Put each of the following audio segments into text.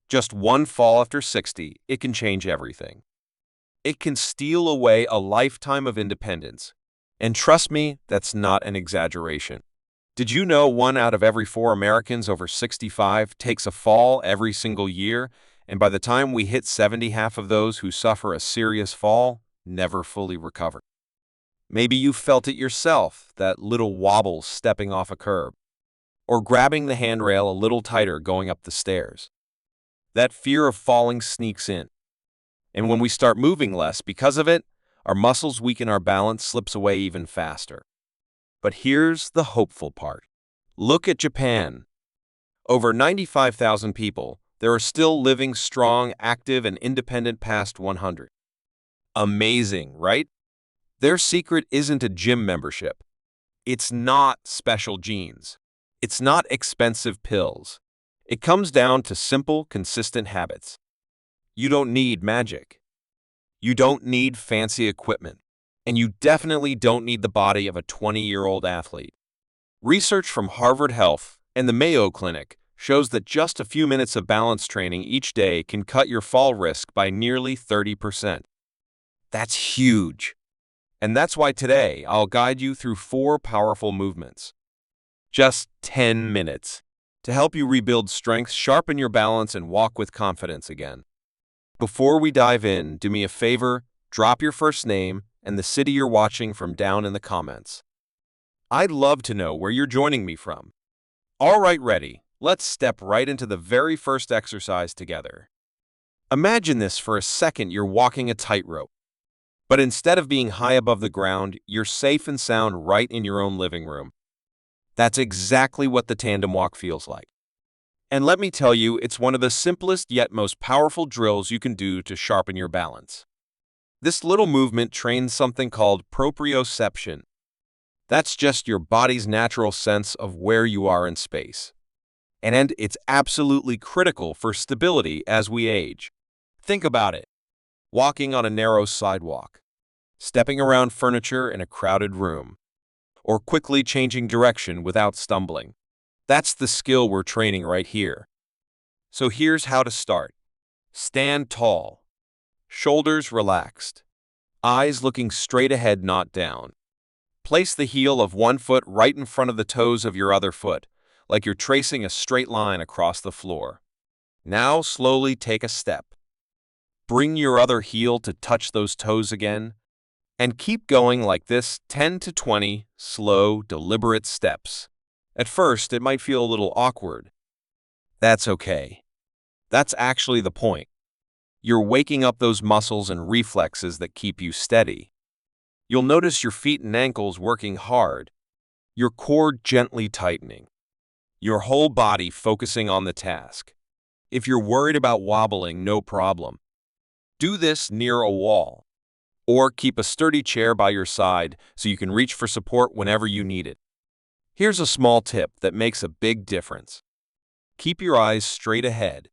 Just one fall after 60, it can change everything. It can steal away a lifetime of independence. And trust me, that's not an exaggeration. Did you know 1 out of every 4 Americans over 65 takes a fall every single year, and by the time we hit 70, half of those who suffer a serious fall never fully recover? Maybe you felt it yourself, that little wobble stepping off a curb, or grabbing the handrail a little tighter going up the stairs. That fear of falling sneaks in. And when we start moving less because of it, our muscles weaken, our balance slips away even faster. But here's the hopeful part. Look at Japan. Over 95,000 people, they are still living strong, active, and independent past 100. Amazing, right? Their secret isn't a gym membership. It's not special genes. It's not expensive pills. It comes down to simple, consistent habits. You don't need magic. You don't need fancy equipment. And you definitely don't need the body of a 20-year-old athlete. Research from Harvard Health and the Mayo Clinic shows that just a few minutes of balance training each day can cut your fall risk by nearly 30%. That's huge. And that's why today I'll guide you through 4 powerful movements. Just 10 minutes to help you rebuild strength, sharpen your balance, and walk with confidence again. Before we dive in, do me a favor, drop your first name and the city you're watching from down in the comments. I'd love to know where you're joining me from. All right, ready. Let's step right into the very first exercise together. Imagine this for a second. You're walking a tightrope. But instead of being high above the ground, you're safe and sound right in your own living room. That's exactly what the Tandem Walk feels like. And let me tell you, it's one of the simplest yet most powerful drills you can do to sharpen your balance. This little movement trains something called proprioception. That's just your body's natural sense of where you are in space. And it's absolutely critical for stability as we age. Think about it. Walking on a narrow sidewalk, stepping around furniture in a crowded room, or quickly changing direction without stumbling. That's the skill we're training right here. So here's how to start. Stand tall. Shoulders relaxed. Eyes looking straight ahead, not down. Place the heel of one foot right in front of the toes of your other foot, like you're tracing a straight line across the floor. Now slowly take a step. Bring your other heel to touch those toes again, and keep going like this 10 to 20 slow, deliberate steps. At first, it might feel a little awkward. That's okay. That's actually the point. You're waking up those muscles and reflexes that keep you steady. You'll notice your feet and ankles working hard, your core gently tightening, your whole body focusing on the task. If you're worried about wobbling, no problem. Do this near a wall, or keep a sturdy chair by your side so you can reach for support whenever you need it. Here's a small tip that makes a big difference. Keep your eyes straight ahead.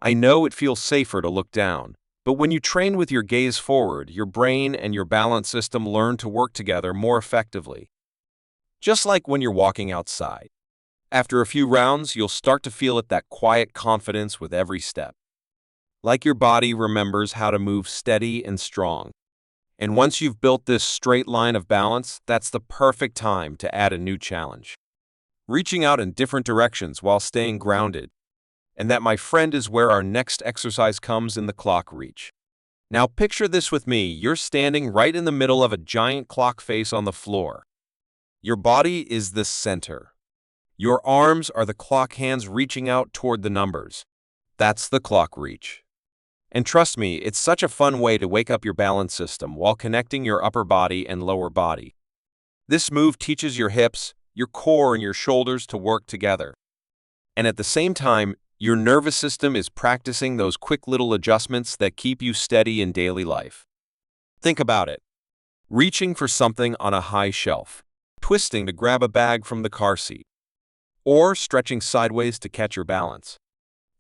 I know it feels safer to look down, but when you train with your gaze forward, your brain and your balance system learn to work together more effectively. Just like when you're walking outside. After a few rounds, you'll start to feel that quiet confidence with every step. Like your body remembers how to move steady and strong. And once you've built this straight line of balance, that's the perfect time to add a new challenge. Reaching out in different directions while staying grounded. And that, my friend, is where our next exercise comes in: the clock reach. Now picture this with me. You're standing right in the middle of a giant clock face on the floor. Your body is the center. Your arms are the clock hands reaching out toward the numbers. That's the clock reach. And trust me, it's such a fun way to wake up your balance system while connecting your upper body and lower body. This move teaches your hips, your core, and your shoulders to work together. And at the same time, your nervous system is practicing those quick little adjustments that keep you steady in daily life. Think about it. Reaching for something on a high shelf, twisting to grab a bag from the car seat, or stretching sideways to catch your balance.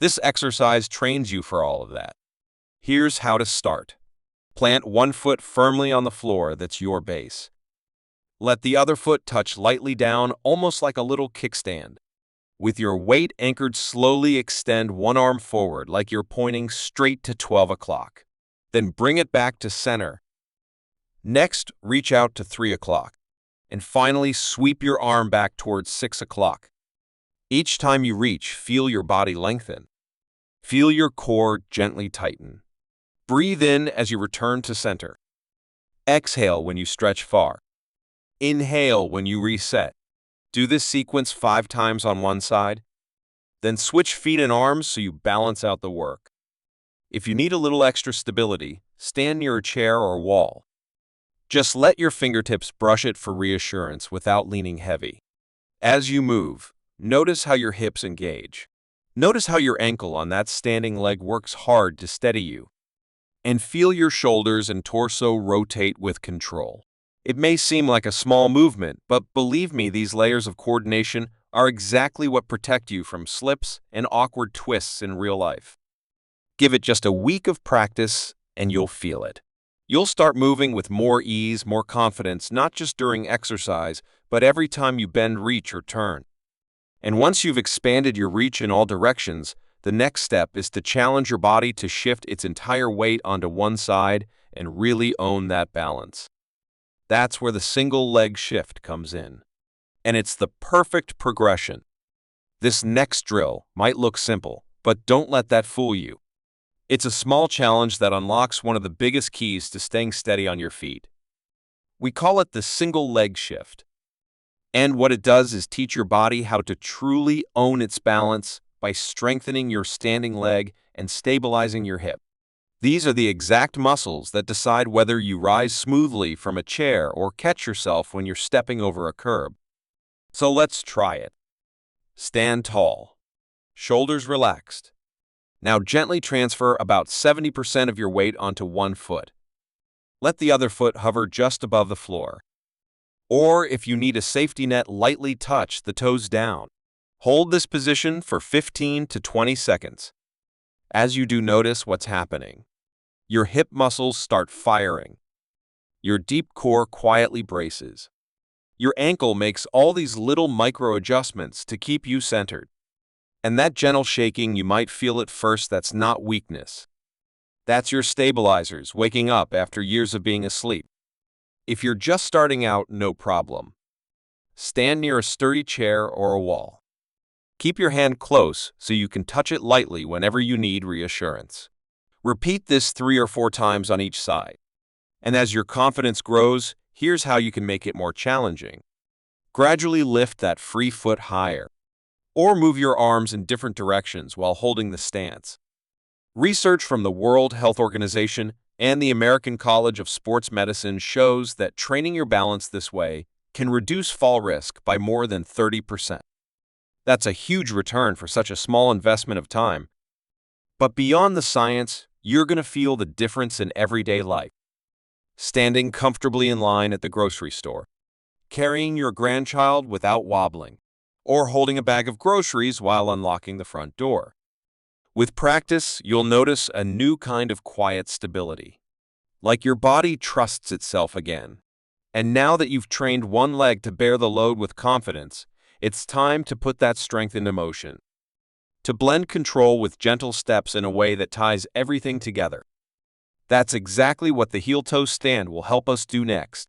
This exercise trains you for all of that. Here's how to start. Plant one foot firmly on the floor. That's your base. Let the other foot touch lightly down, almost like a little kickstand. With your weight anchored, slowly extend one arm forward like you're pointing straight to 12 o'clock. Then bring it back to center. Next, reach out to 3 o'clock. And finally, sweep your arm back towards 6 o'clock. Each time you reach, feel your body lengthen. Feel your core gently tighten. Breathe in as you return to center. Exhale when you stretch far. Inhale when you reset. Do this sequence 5 times on one side. Then switch feet and arms so you balance out the work. If you need a little extra stability, stand near a chair or wall. Just let your fingertips brush it for reassurance without leaning heavy. As you move, notice how your hips engage. Notice how your ankle on that standing leg works hard to steady you. And feel your shoulders and torso rotate with control. It may seem like a small movement, but believe me, these layers of coordination are exactly what protect you from slips and awkward twists in real life. Give it just a week of practice, and you'll feel it. You'll start moving with more ease, more confidence, not just during exercise, but every time you bend, reach, or turn. And once you've expanded your reach in all directions, the next step is to challenge your body to shift its entire weight onto one side and really own that balance. That's where the single leg shift comes in. And it's the perfect progression. This next drill might look simple, but don't let that fool you. It's a small challenge that unlocks one of the biggest keys to staying steady on your feet. We call it the single leg shift. And what it does is teach your body how to truly own its balance by strengthening your standing leg and stabilizing your hip. These are the exact muscles that decide whether you rise smoothly from a chair or catch yourself when you're stepping over a curb. So let's try it. Stand tall. Shoulders relaxed. Now gently transfer about 70% of your weight onto one foot. Let the other foot hover just above the floor. Or if you need a safety net, lightly touch the toes down. Hold this position for 15 to 20 seconds. As you do, notice what's happening. Your hip muscles start firing. Your deep core quietly braces. Your ankle makes all these little micro adjustments to keep you centered. And that gentle shaking, you might feel at first, that's not weakness. That's your stabilizers waking up after years of being asleep. If you're just starting out, no problem. Stand near a sturdy chair or a wall. Keep your hand close so you can touch it lightly whenever you need reassurance. Repeat this 3 or 4 times on each side. And as your confidence grows, here's how you can make it more challenging. Gradually lift that free foot higher. Or move your arms in different directions while holding the stance. Research from the World Health Organization and the American College of Sports Medicine shows that training your balance this way can reduce fall risk by more than 30%. That's a huge return for such a small investment of time. But beyond the science, you're going to feel the difference in everyday life. Standing comfortably in line at the grocery store, carrying your grandchild without wobbling, or holding a bag of groceries while unlocking the front door. With practice, you'll notice a new kind of quiet stability, like your body trusts itself again. And now that you've trained one leg to bear the load with confidence, it's time to put that strength into motion, to blend control with gentle steps in a way that ties everything together. That's exactly what the heel-toe stand will help us do next.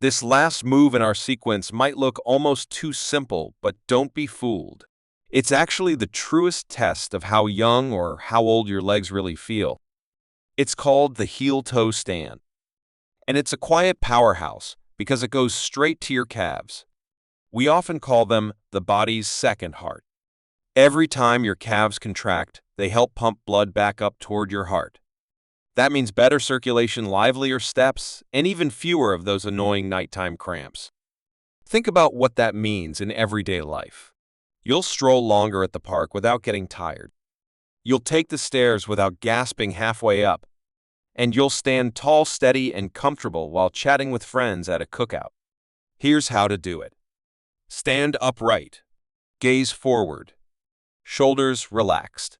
This last move in our sequence might look almost too simple, but don't be fooled. It's actually the truest test of how young or how old your legs really feel. It's called the heel-toe stand. And it's a quiet powerhouse because it goes straight to your calves. We often call them the body's second heart. Every time your calves contract, they help pump blood back up toward your heart. That means better circulation, livelier steps, and even fewer of those annoying nighttime cramps. Think about what that means in everyday life. You'll stroll longer at the park without getting tired. You'll take the stairs without gasping halfway up. And you'll stand tall, steady, and comfortable while chatting with friends at a cookout. Here's how to do it. Stand upright. Gaze forward. Shoulders relaxed.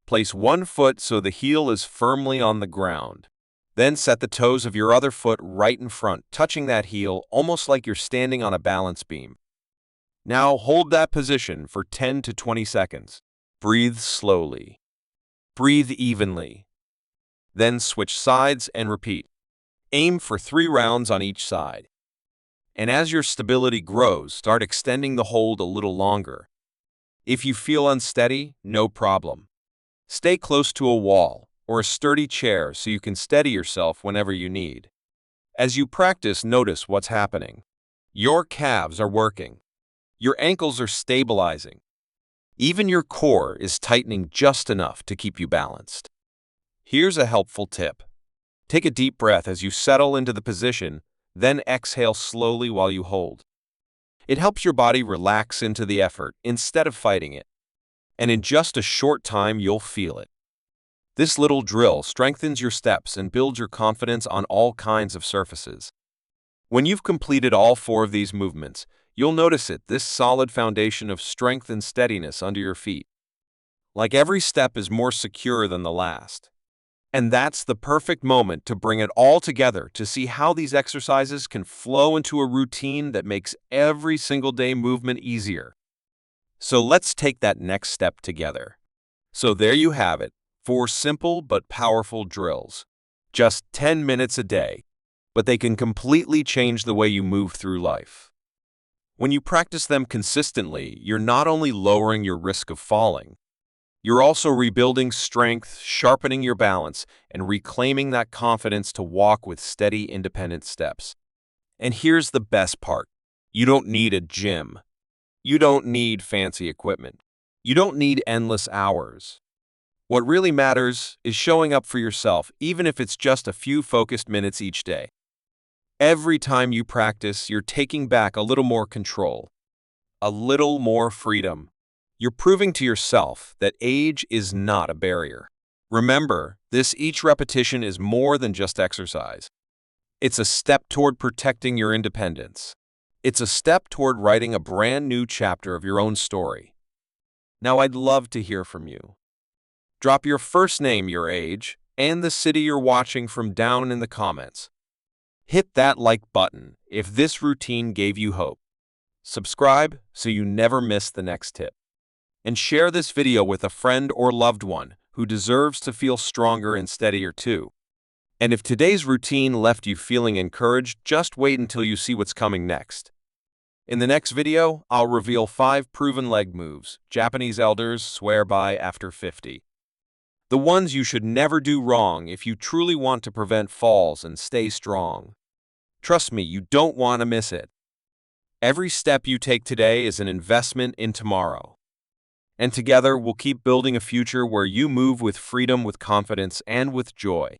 Place one foot so the heel is firmly on the ground. Then set the toes of your other foot right in front, touching that heel almost like you're standing on a balance beam. Now hold that position for 10 to 20 seconds. Breathe slowly. Breathe evenly. Then switch sides and repeat. Aim for 3 rounds on each side. And as your stability grows, start extending the hold a little longer. If you feel unsteady, no problem. Stay close to a wall or a sturdy chair so you can steady yourself whenever you need. As you practice, notice what's happening. Your calves are working. Your ankles are stabilizing. Even your core is tightening just enough to keep you balanced. Here's a helpful tip. Take a deep breath as you settle into the position, then exhale slowly while you hold. It helps your body relax into the effort instead of fighting it. And in just a short time, you'll feel it. This little drill strengthens your steps and builds your confidence on all kinds of surfaces. When you've completed all 4 of these movements, you'll notice this solid foundation of strength and steadiness under your feet. Like every step is more secure than the last. And that's the perfect moment to bring it all together to see how these exercises can flow into a routine that makes every single day movement easier. So let's take that next step together. So there you have it, 4 simple but powerful drills. Just 10 minutes a day, but they can completely change the way you move through life. When you practice them consistently, you're not only lowering your risk of falling, you're also rebuilding strength, sharpening your balance, and reclaiming that confidence to walk with steady, independent steps. And here's the best part. You don't need a gym. You don't need fancy equipment. You don't need endless hours. What really matters is showing up for yourself, even if it's just a few focused minutes each day. Every time you practice, you're taking back a little more control, a little more freedom. You're proving to yourself that age is not a barrier. Remember, each repetition is more than just exercise. It's a step toward protecting your independence. It's a step toward writing a brand new chapter of your own story. Now, I'd love to hear from you. Drop your first name, your age, and the city you're watching from down in the comments. Hit that like button if this routine gave you hope. Subscribe so you never miss the next tip. And share this video with a friend or loved one who deserves to feel stronger and steadier too. And if today's routine left you feeling encouraged, just wait until you see what's coming next. In the next video, I'll reveal 5 proven leg moves Japanese elders swear by after 50. The ones you should never do wrong if you truly want to prevent falls and stay strong. Trust me, you don't want to miss it. Every step you take today is an investment in tomorrow. And together, we'll keep building a future where you move with freedom, with confidence, and with joy.